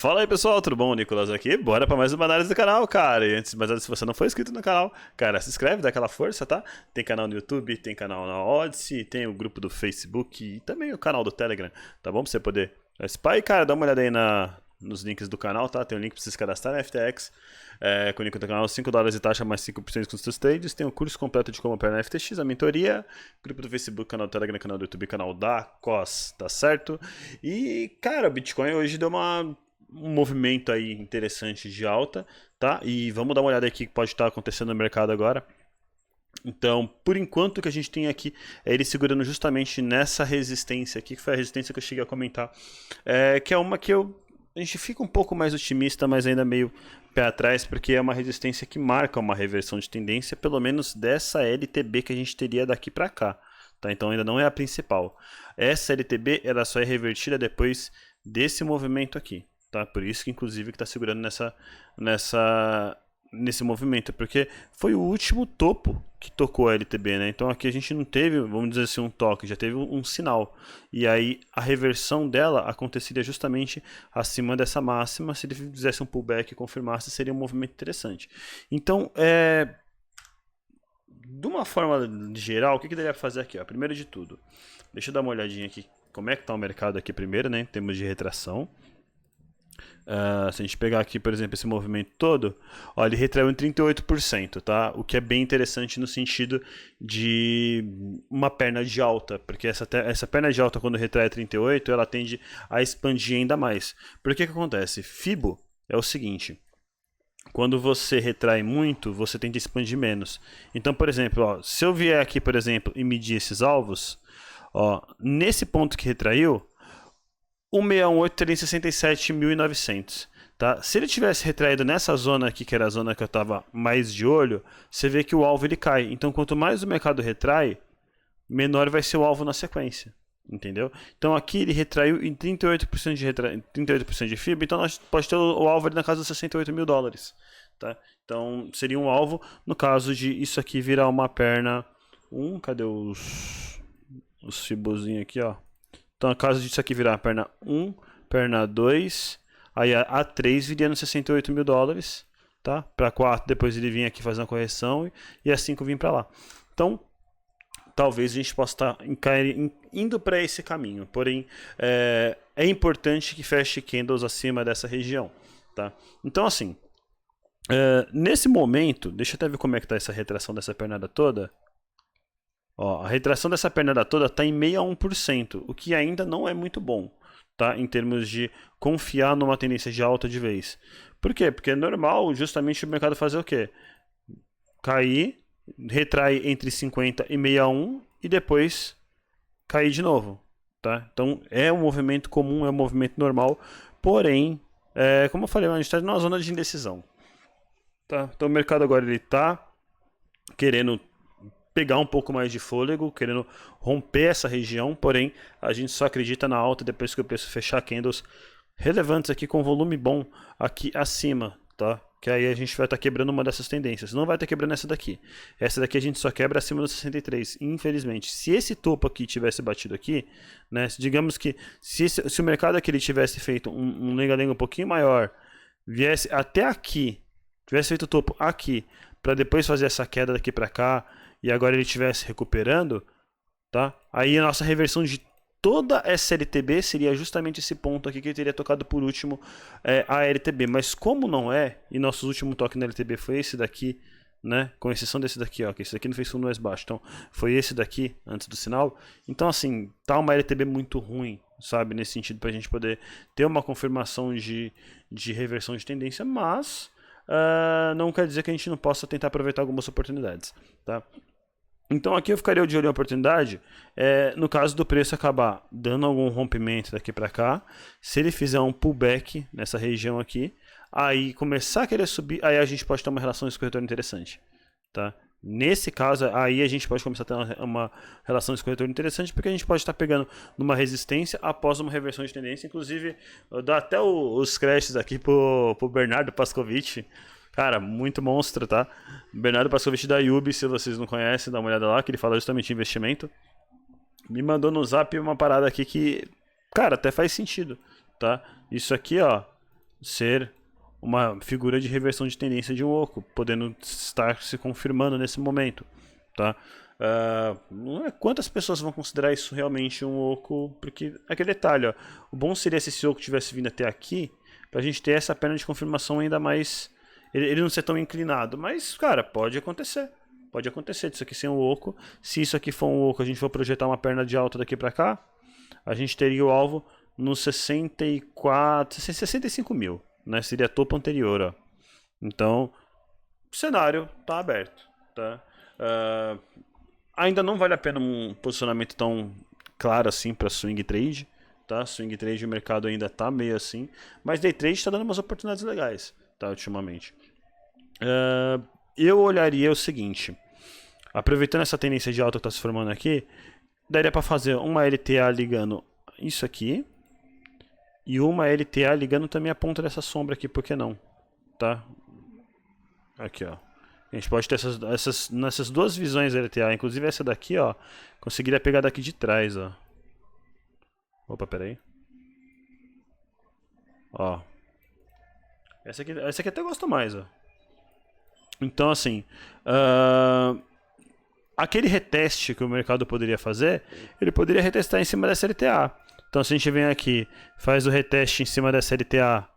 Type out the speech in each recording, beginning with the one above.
Fala aí pessoal, tudo bom? Nicolas aqui, bora pra mais uma análise do canal, cara. E antes de mais nada, se você não for inscrito no canal, cara, se inscreve, dá aquela força, tá? Tem canal no YouTube, tem canal na Odyssey, tem o grupo do Facebook e também o canal do Telegram, tá bom? Pra você poder participar. E cara, dá uma olhada aí nos links do canal, tá? Tem um link pra você se cadastrar na FTX, com o link do canal, US$ 5 de taxa mais 5% com os seus trades. Tem o curso completo de como operar na FTX, a mentoria, grupo do Facebook, canal do Telegram, canal do YouTube, canal da COS, tá certo? E cara, o Bitcoin hoje deu um movimento aí interessante de alta, tá? E vamos dar uma olhada aqui que pode estar acontecendo no mercado agora. Então, por enquanto, o que a gente tem aqui é ele segurando justamente nessa resistência aqui, que foi a resistência que eu cheguei a comentar, que é uma que a gente fica um pouco mais otimista, mas ainda meio pé atrás, porque é uma resistência que marca uma reversão de tendência, pelo menos dessa LTB que a gente teria daqui para cá. Tá? Então ainda não é a principal. Essa LTB ela só é revertida depois desse movimento aqui. Tá? Por isso que inclusive que está segurando nesse movimento, porque foi o último topo que tocou a LTB, né? Então aqui a gente não teve, vamos dizer assim, um toque, já teve um sinal. E aí a reversão dela aconteceria justamente acima dessa máxima. Se ele fizesse um pullback e confirmasse, seria um movimento interessante. Então, de uma forma geral, o que deveria fazer aqui? Ó? Primeiro de tudo, deixa eu dar uma olhadinha aqui como é que está o mercado aqui primeiro, né? Em termos de retração. Se a gente pegar aqui, por exemplo, esse movimento todo, ó, ele retraiu em 38%, tá? O que é bem interessante no sentido de uma perna de alta, porque essa perna de alta, quando retrai 38%, ela tende a expandir ainda mais. Por que acontece? Fibo é o seguinte: quando você retrai muito, você tende a expandir menos. Então, por exemplo, ó, se eu vier aqui, por exemplo, e medir esses alvos, ó, nesse ponto que retraiu, 1,618 teria em 67.900. Tá? Se ele tivesse retraído nessa zona aqui, que era a zona que eu estava mais de olho, você vê que o alvo ele cai. Então, quanto mais o mercado retrai, menor vai ser o alvo na sequência. Entendeu? Então, aqui ele retraiu em 38% 38% de FIBA, então nós pode ter o alvo ali na casa dos US$ 68.000. Tá? Então, seria um alvo no caso de isso aqui virar uma perna 1. Cadê os fibozinhos aqui, ó? Então, no caso disso aqui virar a perna 1, perna 2, aí a 3 viria nos US$ 68.000, tá? Para 4, depois ele vinha aqui fazer uma correção e a 5 vir para lá. Então, talvez a gente possa estar indo para esse caminho. Porém, é importante que feche candles acima dessa região, tá? Então, assim, nesse momento, deixa eu até ver como é que está essa retração dessa pernada toda. Ó, a retração dessa pernada toda está em 61%, o que ainda não é muito bom, tá? Em termos de confiar numa tendência de alta de vez. Por quê? Porque é normal justamente o mercado fazer o quê? Cair, retrai entre 50 e 61 e depois cair de novo, tá? Então é um movimento comum, é um movimento normal, porém, como eu falei, a gente está numa zona de indecisão, tá? Então o mercado agora ele está querendo pegar um pouco mais de fôlego, querendo romper essa região, porém a gente só acredita na alta depois que o preço fechar candles relevantes aqui com volume bom aqui acima, tá? Que aí a gente vai estar quebrando uma dessas tendências. Não vai estar quebrando essa daqui. Essa daqui a gente só quebra acima dos 63, infelizmente. Se esse topo aqui tivesse batido aqui, né? Digamos que se o mercado aqui ele tivesse feito um lenga-lenga um pouquinho maior, viesse até aqui, tivesse feito o topo aqui, para depois fazer essa queda daqui para cá, e agora ele estivesse recuperando, tá? Aí a nossa reversão de toda essa LTB seria justamente esse ponto aqui que teria tocado por último a LTB. Mas como não é, e nosso último toque na LTB foi esse daqui, né? Com exceção desse daqui, ó, que esse daqui não fez fundo mais baixo. Então foi esse daqui antes do sinal. Então assim, tá uma LTB muito ruim, sabe? Nesse sentido, para a gente poder ter uma confirmação de reversão de tendência, mas não quer dizer que a gente não possa tentar aproveitar algumas oportunidades, tá? Então aqui eu ficaria de olho em oportunidade, no caso do preço acabar dando algum rompimento daqui para cá, se ele fizer um pullback nessa região aqui, aí começar a querer subir, aí a gente pode ter uma relação de corretor interessante, tá? Nesse caso, aí a gente pode começar a ter uma relação de corretor interessante, porque a gente pode estar pegando numa resistência após uma reversão de tendência. Inclusive, eu dou até os créditos aqui pro Bernardo Pascovitch. Cara, muito monstro, tá? Bernardo Pascovitch da Yubi, se vocês não conhecem, dá uma olhada lá, que ele fala justamente de investimento. Me mandou no zap uma parada aqui que, cara, até faz sentido, tá? Isso aqui, ó, ser uma figura de reversão de tendência de um oco, podendo estar se confirmando nesse momento, tá? Não é quantas pessoas vão considerar isso realmente um oco, porque aquele detalhe, ó, o bom seria se esse oco tivesse vindo até aqui, pra gente ter essa perna de confirmação ainda mais, ele não ser tão inclinado, mas cara, pode acontecer. Pode acontecer disso aqui ser um oco. Se isso aqui for um oco, a gente for projetar uma perna de alta daqui pra cá, a gente teria o alvo nos 65 mil, né? Seria topo anterior, ó. Então, o cenário tá aberto, tá? Ainda não vale a pena um posicionamento tão claro assim para swing trade, tá? Swing trade o mercado ainda tá meio assim, mas day trade está dando umas oportunidades legais, tá? Ultimamente. Eu olharia o seguinte, aproveitando essa tendência de alta que está se formando aqui, daria para fazer uma LTA ligando isso aqui e uma LTA ligando também a ponta dessa sombra aqui, por que não? Tá? Aqui, ó. A gente pode ter nessas duas visões LTA, inclusive essa daqui, ó, conseguiria pegar daqui de trás, ó. Opa, peraí. Ó. Essa aqui até gosto mais, ó. Então, assim, aquele reteste que o mercado poderia fazer, ele poderia retestar em cima dessa LTA. Então, se a gente vem aqui, faz o reteste em cima dessa LTA,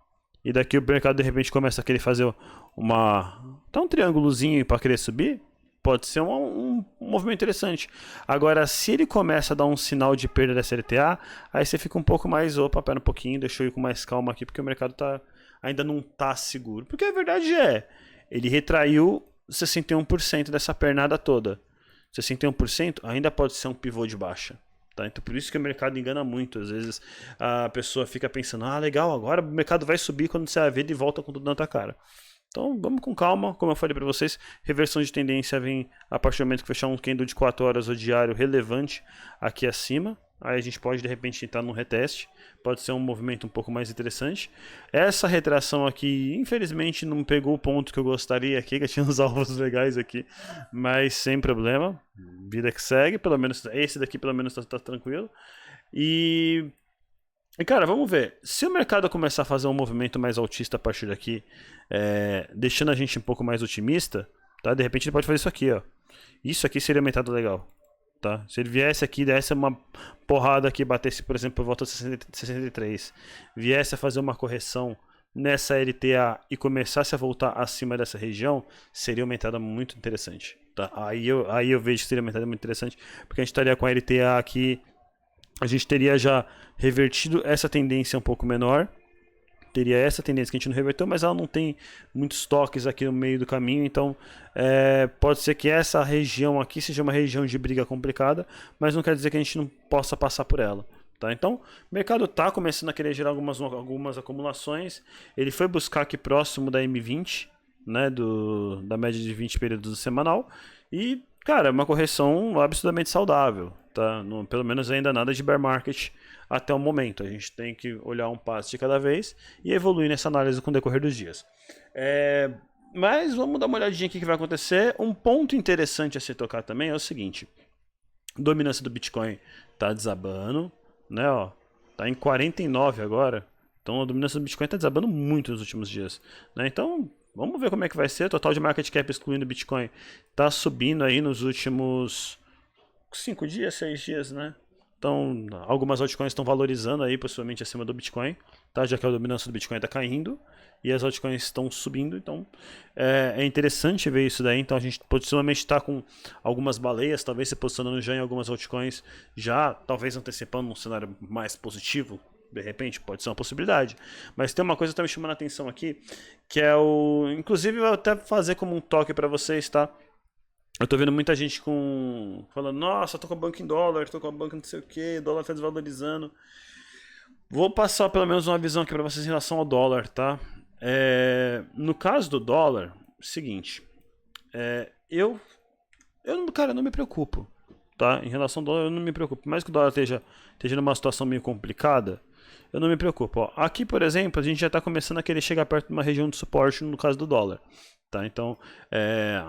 e daqui o mercado de repente começa a querer fazer um triângulozinho para querer subir, pode ser um movimento interessante. Agora, se ele começa a dar um sinal de perda dessa LTA, aí você fica um pouco mais, opa, pera um pouquinho, deixa eu ir com mais calma aqui, porque o mercado ainda não está seguro. Porque a verdade ele retraiu 61% dessa pernada toda. 61% ainda pode ser um pivô de baixa. Tá? Então por isso que o mercado engana muito. Às vezes a pessoa fica pensando, legal, agora o mercado vai subir, quando você vai ver ele volta com tudo na tua cara. Então vamos com calma, como eu falei para vocês, reversão de tendência vem a partir do momento que fechar um candle de 4 horas ou diário relevante aqui acima. Aí a gente pode de repente entrar num reteste, pode ser um movimento um pouco mais interessante. Essa retração aqui, infelizmente, não pegou o ponto que eu gostaria aqui, que eu tinha uns alvos legais aqui, mas sem problema, vida que segue, pelo menos esse daqui pelo menos tá tranquilo. E cara, vamos ver, se o mercado começar a fazer um movimento mais altista a partir daqui, deixando a gente um pouco mais otimista, tá? De repente ele pode fazer isso aqui, ó. Isso aqui seria um mercado legal. Tá? Se ele viesse aqui, desse uma porrada aqui, batesse, por exemplo, por volta de 63, viesse a fazer uma correção nessa LTA e começasse a voltar acima dessa região, seria uma entrada muito interessante. Tá? Aí eu vejo que seria uma entrada muito interessante, porque a gente estaria com a LTA aqui, a gente teria já revertido essa tendência um pouco menor, teria essa tendência que a gente não reverteu, mas ela não tem muitos toques aqui no meio do caminho, então pode ser que essa região aqui seja uma região de briga complicada, mas não quer dizer que a gente não possa passar por ela. Tá? Então, o mercado está começando a querer gerar algumas acumulações, ele foi buscar aqui próximo da M20, né, da média de 20 períodos semanal, e, cara, é uma correção absolutamente saudável. Tá? Pelo menos ainda nada de bear market até o momento. A gente tem que olhar um passo de cada vez e evoluir nessa análise com o decorrer dos dias. Mas vamos dar uma olhadinha aqui o que vai acontecer. Um ponto interessante a se tocar também é o seguinte: a dominância do Bitcoin está desabando, né? Ó, tá em 49 agora. Então a dominância do Bitcoin está desabando muito nos últimos dias, né? Então vamos ver como é que vai ser. O total de market cap excluindo o Bitcoin está subindo aí nos últimos 5 dias, 6 dias, né? Então, algumas altcoins estão valorizando aí, possivelmente acima do Bitcoin, tá? Já que a dominância do Bitcoin está caindo e as altcoins estão subindo, então é interessante ver isso daí. Então a gente possivelmente está com algumas baleias, talvez se posicionando já em algumas altcoins, já talvez antecipando um cenário mais positivo, de repente, pode ser uma possibilidade. Mas tem uma coisa que está me chamando a atenção aqui, que é inclusive eu vou até fazer como um toque para vocês, tá? Eu tô vendo muita gente falando, nossa, tô com a banca em dólar, tô com a banca não sei o que, dólar tá desvalorizando. Vou passar pelo menos uma visão aqui pra vocês em relação ao dólar, tá? No caso do dólar, seguinte, cara, não me preocupo, tá? Em relação ao dólar, eu não me preocupo. Por mais que o dólar esteja numa situação meio complicada, eu não me preocupo. Ó, aqui, por exemplo, a gente já tá começando a querer chegar perto de uma região de suporte no caso do dólar. Tá, então,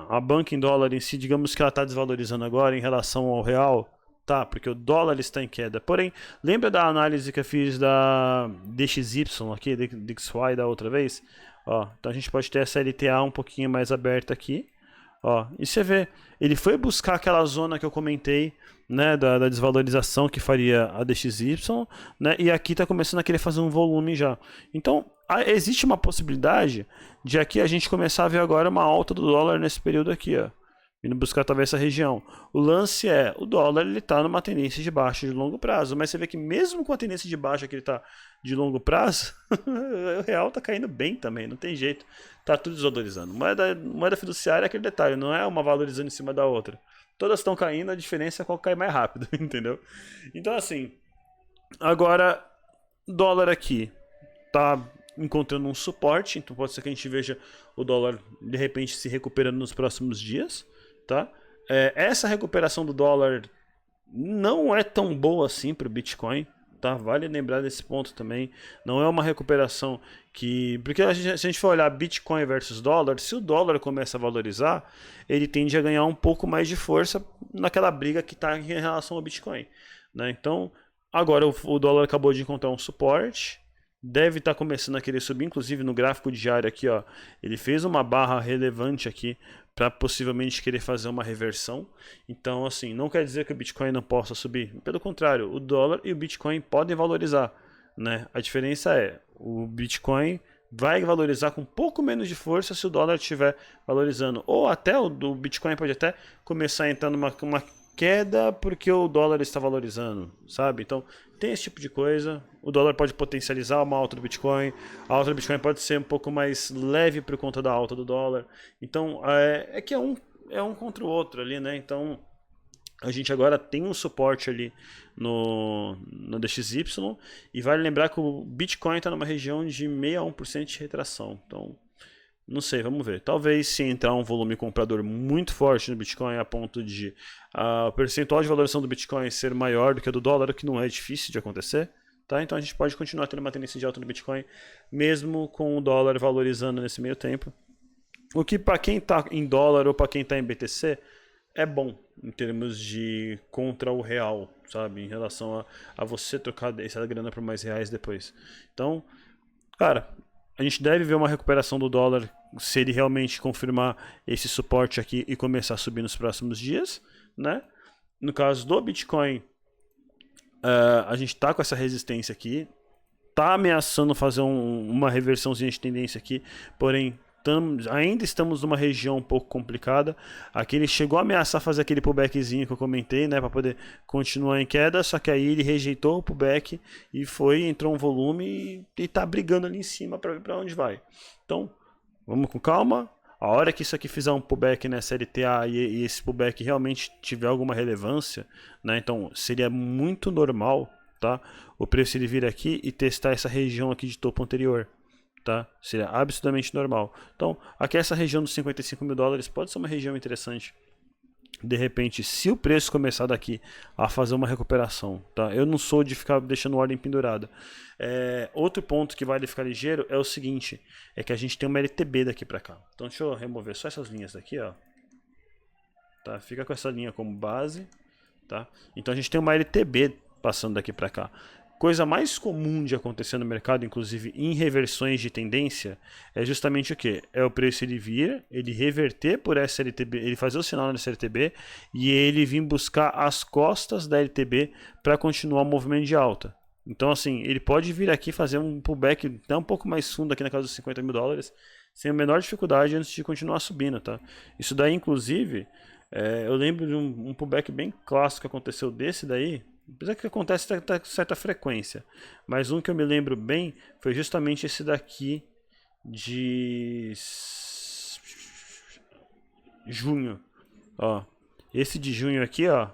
a banca em dólar em si, digamos que ela está desvalorizando agora em relação ao real, Tá, porque o dólar está em queda. Porém, lembra da análise que eu fiz da DXY aqui, DXY da outra vez? Ó, então a gente pode ter essa LTA um pouquinho mais aberta aqui. Ó, e você vê, ele foi buscar aquela zona que eu comentei, né, da desvalorização que faria a DXY, né, e aqui está começando a querer fazer um volume já. Então, existe uma possibilidade de aqui a gente começar a ver agora uma alta do dólar nesse período aqui, ó, indo buscar talvez essa região. O lance é, o dólar ele está numa tendência de baixa de longo prazo, mas você vê que mesmo com a tendência de baixa que ele está de longo prazo, o real está caindo bem também, não tem jeito. Tá tudo desvalorizando. Moeda fiduciária é aquele detalhe, não é uma valorizando em cima da outra. Todas estão caindo, a diferença é qual cai mais rápido, entendeu? Então assim, agora dólar aqui tá encontrando um suporte, então pode ser que a gente veja o dólar de repente se recuperando nos próximos dias, tá? Essa recuperação do dólar não é tão boa assim para o Bitcoin. Tá? Vale lembrar desse ponto também. Não é uma recuperação que... Porque se a gente for olhar Bitcoin versus dólar, se o dólar começa a valorizar, ele tende a ganhar um pouco mais de força naquela briga que está em relação ao Bitcoin. Né? Então, agora o dólar acabou de encontrar um suporte, deve estar começando a querer subir, inclusive no gráfico diário aqui, ó, ele fez uma barra relevante aqui para possivelmente querer fazer uma reversão. Então, assim, não quer dizer que o Bitcoin não possa subir. Pelo contrário, o dólar e o Bitcoin podem valorizar, né? A diferença é, o Bitcoin vai valorizar com um pouco menos de força se o dólar estiver valorizando. Ou até o Bitcoin pode até começar a entrar numa queda porque o dólar está valorizando, sabe? Então, tem esse tipo de coisa. O dólar pode potencializar uma alta do Bitcoin. A alta do Bitcoin pode ser um pouco mais leve por conta da alta do dólar. Então, é que é um contra o outro ali, né? Então, a gente agora tem um suporte ali no DXY. E vale lembrar que o Bitcoin está numa região de 61% de retração. Então, não sei, vamos ver. Talvez se entrar um volume comprador muito forte no Bitcoin a ponto de o percentual de valorização do Bitcoin ser maior do que a do dólar, o que não é difícil de acontecer. Tá? Então a gente pode continuar tendo uma tendência de alta no Bitcoin, mesmo com o dólar valorizando nesse meio tempo. O que para quem está em dólar ou para quem está em BTC é bom em termos de contra o real, sabe? Em relação a você trocar essa grana por mais reais depois. Então, cara, a gente deve ver uma recuperação do dólar se ele realmente confirmar esse suporte aqui e começar a subir nos próximos dias, né? No caso do Bitcoin, a gente tá com essa resistência aqui, tá ameaçando fazer uma reversãozinha de tendência aqui, porém ainda estamos numa região um pouco complicada. Aqui ele chegou a ameaçar fazer aquele pullbackzinho que eu comentei, né, para poder continuar em queda, só que aí ele rejeitou o pullback e entrou um volume e tá brigando ali em cima para ver para onde vai. Então, vamos com calma. A hora que isso aqui fizer um pullback nessa LTA e esse pullback realmente tiver alguma relevância, né, então seria muito normal, tá, o preço ele vir aqui e testar essa região aqui de topo anterior. Tá? Seria absolutamente normal. Então, aqui essa região dos 55 mil dólares pode ser uma região interessante. De repente, se o preço começar daqui a fazer uma recuperação, tá? Eu não sou de ficar deixando ordem pendurada. Outro ponto que vale ficar ligeiro é o seguinte, é que a gente tem uma LTB daqui para cá. Então, deixa eu remover só essas linhas daqui, ó. Tá? Fica com essa linha como base, tá? Então, a gente tem uma LTB passando daqui para cá. Coisa mais comum de acontecer no mercado, inclusive em reversões de tendência, é justamente o que? É o preço ele vir, ele reverter por essa LTB, ele fazer o sinal nessa LTB e ele vir buscar as costas da LTB para continuar o movimento de alta. Então, assim, ele pode vir aqui fazer um pullback até um pouco mais fundo aqui na casa dos 50 mil dólares, sem a menor dificuldade antes de continuar subindo, tá? Isso daí, inclusive, eu lembro de um pullback bem clássico que aconteceu desse daí. Apesar que acontece com certa frequência. Mas um que eu me lembro bem foi justamente esse daqui de junho. Ó, esse de junho aqui, ó.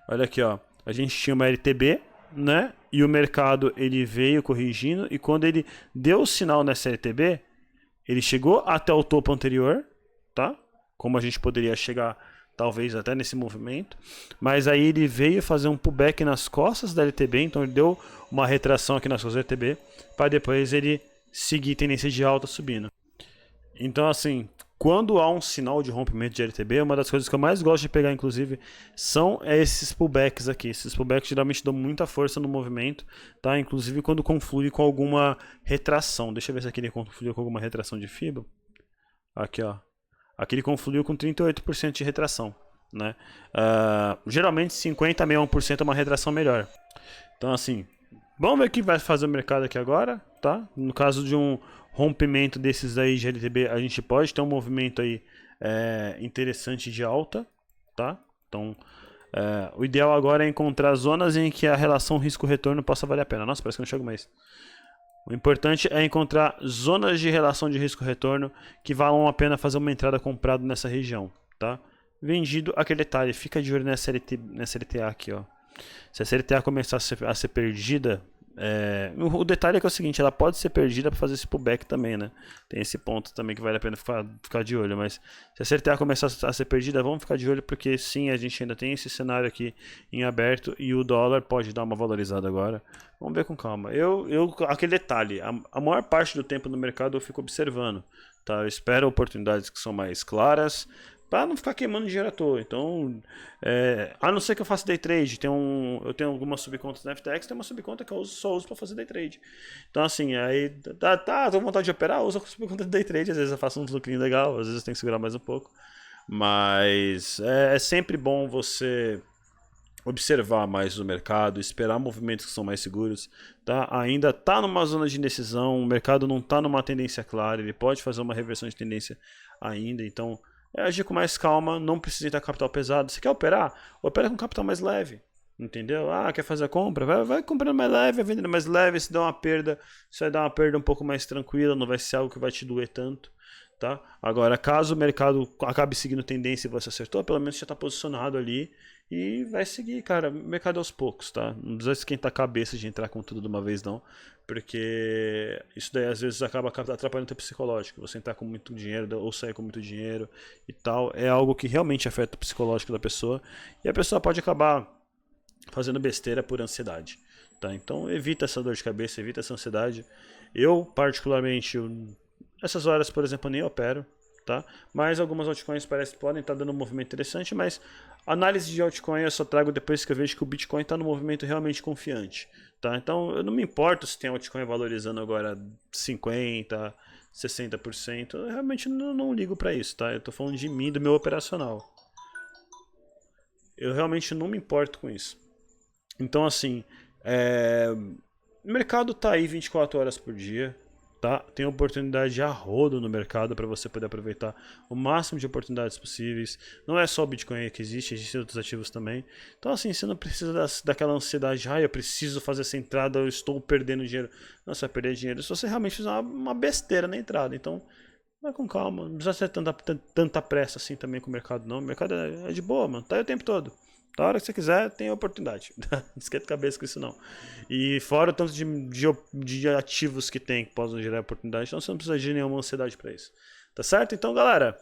Olha aqui, ó. A gente tinha uma LTB, né? E o mercado ele veio corrigindo. E quando ele deu o sinal nessa LTB, ele chegou até o topo anterior, tá? Como a gente poderia chegar talvez até nesse movimento, mas aí ele veio fazer um pullback nas costas da LTB, então ele deu uma retração aqui nas costas da LTB, para depois ele seguir tendência de alta subindo. Então, assim, quando há um sinal de rompimento de LTB, uma das coisas que eu mais gosto de pegar, inclusive, são esses pullbacks aqui. Esses pullbacks geralmente dão muita força no movimento, tá? Inclusive quando conflui com alguma retração. Deixa eu ver se aqui ele confluiu com alguma retração de fibra. Aqui, ó. Aqui ele confluiu com 38% de retração, né? Geralmente 50 a 61% é uma retração melhor. Então, assim, vamos ver o que vai fazer o mercado aqui agora, tá? No caso de um rompimento desses aí de LTB, a gente pode ter um movimento aí interessante de alta, tá? Então, o ideal agora é encontrar zonas em que a relação risco-retorno possa valer a pena. Nossa, parece que eu não chego mais. O importante é encontrar zonas de relação de risco-retorno que valam a pena fazer uma entrada comprada nessa região, tá? Vendido, aquele detalhe, fica de olho nessa LTA aqui, ó. Se a CLTA começar a ser perdida, o detalhe é que é o seguinte, ela pode ser perdida para fazer esse pullback também, né? Tem esse ponto também que vale a pena ficar de olho, mas se a CLTA começar a ser perdida, vamos ficar de olho porque sim, a gente ainda tem esse cenário aqui em aberto e o dólar pode dar uma valorizada agora. Vamos ver com calma. Aquele detalhe, a maior parte do tempo no mercado eu fico observando, tá? Eu espero oportunidades que são mais claras, para não ficar queimando dinheiro à toa. Então, a não ser que eu faça day trade, eu tenho algumas subcontas na FTX, tem uma subconta que eu só uso para fazer day trade. Então, assim, aí tô com vontade de operar, eu uso a subconta de day trade, às vezes eu faço um lucrinho legal, às vezes eu tenho que segurar mais um pouco. Mas é sempre bom você observar mais o mercado, esperar movimentos que são mais seguros, tá? Ainda está numa zona de indecisão, o mercado não está numa tendência clara, ele pode fazer uma reversão de tendência ainda, então agir com mais calma, não precisa ter capital pesado. Você quer operar? Opera com capital mais leve, entendeu? Quer fazer a compra? Vai comprando mais leve, vai vendendo mais leve, se dá uma perda, você vai dar uma perda um pouco mais tranquila, não vai ser algo que vai te doer tanto. Tá? Agora, caso o mercado acabe seguindo tendência e você acertou, pelo menos já está posicionado ali e vai seguir, cara. O mercado aos poucos, tá? Não precisa esquentar a cabeça de entrar com tudo de uma vez, não, porque isso daí às vezes acaba atrapalhando o teu psicológico. Você entrar com muito dinheiro ou sair com muito dinheiro e tal, é algo que realmente afeta o psicológico da pessoa e a pessoa pode acabar fazendo besteira por ansiedade, tá? Então, evita essa dor de cabeça, evita essa ansiedade. Eu, particularmente, essas horas, por exemplo, eu nem opero, tá? Mas algumas altcoins podem estar dando um movimento interessante, mas análise de altcoin eu só trago depois que eu vejo que o Bitcoin está no movimento realmente confiante, tá? Então eu não me importo se tem altcoin valorizando agora 50%, 60%, eu realmente não ligo para isso, tá? Eu tô falando de mim, do meu operacional. Eu realmente não me importo com isso. Então, assim, o mercado tá aí 24 horas por dia, tá? Tem oportunidade a rodo no mercado para você poder aproveitar o máximo de oportunidades possíveis. Não é só o Bitcoin que existem outros ativos também. Então, assim, você não precisa daquela ansiedade, eu preciso fazer essa entrada, eu estou perdendo dinheiro. Não, você vai perder dinheiro se você realmente fizer uma besteira na entrada. Então, vai com calma, não precisa ter tanta pressa assim também com o mercado, não. O mercado é de boa, mano, tá aí o tempo todo. Da hora que você quiser, tem oportunidade. Não esquenta a cabeça com isso, não. E fora o tanto de ativos que tem que possam gerar oportunidade, então você não precisa de nenhuma ansiedade para isso. Tá certo? Então, galera,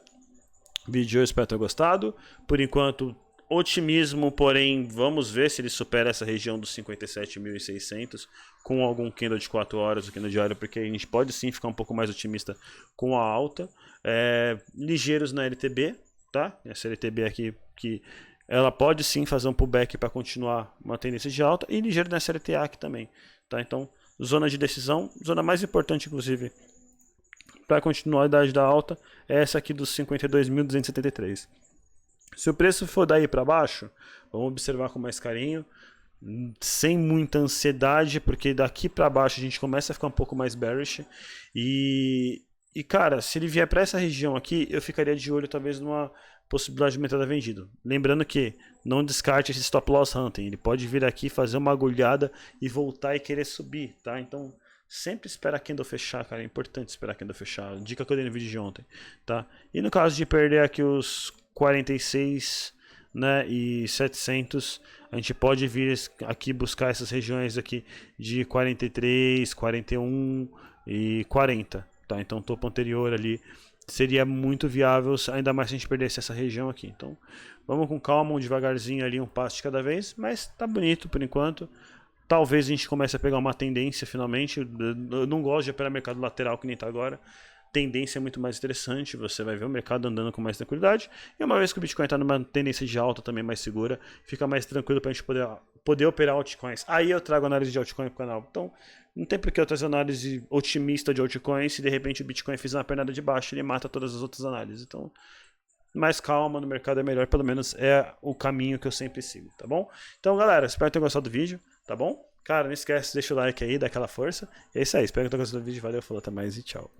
vídeo eu espero ter gostado. Por enquanto, otimismo, porém, vamos ver se ele supera essa região dos 57.600 com algum candle de 4 horas, o candle diário, porque a gente pode sim ficar um pouco mais otimista com a alta. Ligeiros na LTB, tá? Essa LTB aqui que ela pode sim fazer um pullback para continuar uma tendência de alta e ligeiro nessa LTA aqui também, tá? Então, zona de decisão, zona mais importante inclusive para a continuidade da alta é essa aqui dos 52.273. Se o preço for daí para baixo, vamos observar com mais carinho, sem muita ansiedade, porque daqui para baixo a gente começa a ficar um pouco mais bearish e cara, se ele vier para essa região aqui, eu ficaria de olho talvez numa possibilidade de entrada vendido. Lembrando que não descarte esse stop loss hunting, ele pode vir aqui fazer uma agulhada e voltar e querer subir, tá? Então sempre espera a candle fechar, cara, é importante esperar a candle fechar. Dica que eu dei no vídeo de ontem, tá? E no caso de perder aqui os 46, né, e 700, a gente pode vir aqui buscar essas regiões aqui de 43, 41 e 40, tá? Então o topo anterior ali seria muito viável, ainda mais se a gente perdesse essa região aqui. Então vamos com calma, devagarzinho ali, um passo de cada vez, mas tá bonito por enquanto. Talvez a gente comece a pegar uma tendência finalmente. Eu não gosto de operar mercado lateral que nem tá agora. tendência muito mais interessante, você vai ver o mercado andando com mais tranquilidade, e uma vez que o Bitcoin está numa tendência de alta também mais segura, fica mais tranquilo para a gente poder operar altcoins. Aí eu trago análise de altcoin para o canal. Então, não tem por que eu trazer análise otimista de altcoins se de repente o Bitcoin fizer uma pernada de baixo, ele mata todas as outras análises. Então, mais calma no mercado é melhor, pelo menos é o caminho que eu sempre sigo, tá bom? Então, galera, espero ter gostado do vídeo, tá bom? Cara, não esquece, deixa o like aí, dá aquela força. E é isso aí, espero que tenha gostado do vídeo, valeu, falou, até mais e tchau.